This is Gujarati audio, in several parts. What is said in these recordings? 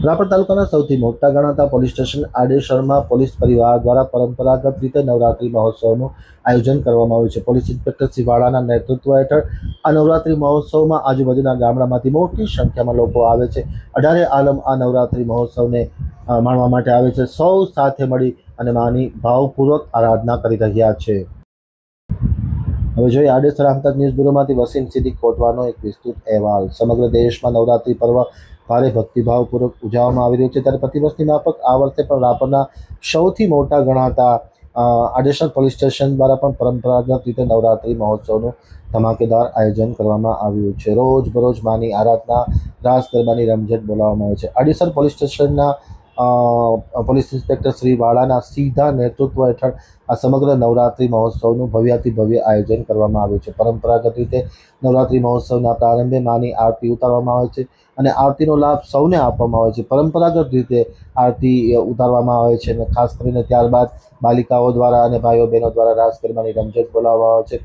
રાપર તાલુકાના સૌથી મોટા ગણાતા પોલીસ સ્ટેશન આડેસરમાં પોલીસ પરિવાર દ્વારા પરંપરાગત રીતે નવરાત્રી મહોત્સવનું આયોજન કરવામાં આવ્યું છે। પોલીસ ઇન્સ્પેક્ટર શ્રી વાળાના નેતૃત્વ હેઠળ આ નવરાત્રી મહોત્સવમાં આજુબાજુના ગામડામાંથી મોટી સંખ્યામાં લોકો આવે છે। 18 આલમ આ નવરાત્રી મહોત્સવને માણવા માટે આવે છે। સૌ સાથે મળી અને માની ભાવપૂર્વક આરાધના કરી રહ્યા છે। હવે જોઈએ આડેસર આમતક ન્યૂઝ બ્યુરોમાંથી વસીમ સિદ્દીક કોટવાનો એક વિસ્તૃત અહેવાલ। સમગ્ર દેશમાં નવરાત્રી પર્વ ભારે ભક્તિભાવપૂર્વક ઉજવવામાં આવી રહ્યું છે, ત્યારે પ્રતિવર્ષની માફક આ વર્ષે પણ રાપરના સૌથી મોટા ગણાતા આડેસર પોલીસ સ્ટેશન દ્વારા પણ પરંપરાગત રીતે નવરાત્રી મહોત્સવનું ધમાકેદાર આયોજન કરવામાં આવ્યું છે। રોજ બરોજ માની આરાધના, રાસ ગરબાની રમઝટ બોલાવવામાં આવે છે। આડેસર પોલીસ સ્ટેશનના પોલીસ ઇન્સ્પેક્ટર શ્રી વાળાના સીધા નેતૃત્વ હેઠળ આ સમગ્ર નવરાત્રી મહોત્સવનું ભવ્યાતિ ભવ્ય આયોજન કરવામાં આવ્યું છે। પરંપરાગત રીતે નવરાત્રી મહોત્સવના પ્રારંભે માની આરતી ઉતારવામાં આવે છે અને આરતીનો લાભ સૌને આપવામાં આવે છે। પરંપરાગત રીતે આરતી ઉતારવામાં આવે છે અને ખાસ કરીને ત્યારબાદ બાલિકાઓ દ્વારા અને ભાઈઓ બહેનો દ્વારા રાસ ગરબાની રમઝટ બોલાવવામાં આવે છે।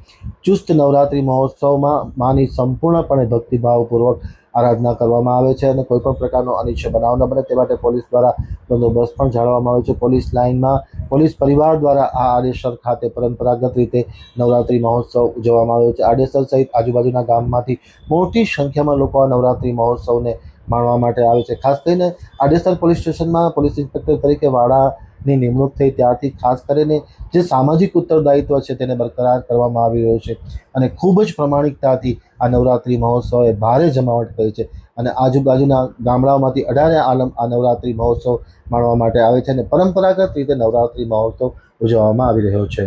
ચુસ્ત નવરાત્રી મહોત્સવમાં માની સંપૂર્ણપણે ભક્તિભાવપૂર્વક આરાધના કરવામાં આવે છે અને કોઈપણ પ્રકારનો અનિચ્છનીય બનાવ ન બને તે માટે પોલીસ દ્વારા બંદોબસ્ત પણ જાળવવામાં આવે છે। પોલીસ લાઇનમાં પોલીસ પરિવાર દ્વારા આ આડેસર ખાતે પરંપરાગત રીતે નવરાત્રી મહોત્સવ ઉજવવામાં આવ્યો છે। આડેસર સહિત આજુબાજુના ગામમાંથી મોટી સંખ્યામાં લોકો આ નવરાત્રી મહોત્સવને માણવા માટે આવે છે। ખાસ કરીને આડેસર પોલીસ સ્ટેશનમાં પોલીસ ઇન્સ્પેક્ટર તરીકે વાળાની નિમણૂક થઈ ત્યારથી ખાસ કરીને જે સામાજિક ઉત્તરદાયિત્વ છે તેને બરકરાર કરવામાં આવી રહ્યું છે અને ખૂબ જ પ્રમાણિકતાથી આ નવરાત્રી મહોત્સવે ભારે જમાવટ કરી છે અને આજુબાજુના ગામડાઓમાંથી 18 આલમ આ નવરાત્રી મહોત્સવ માણવા માટે આવે છે અને પરંપરાગત રીતે નવરાત્રી મહોત્સવ ઉજવવામાં આવી રહ્યો છે।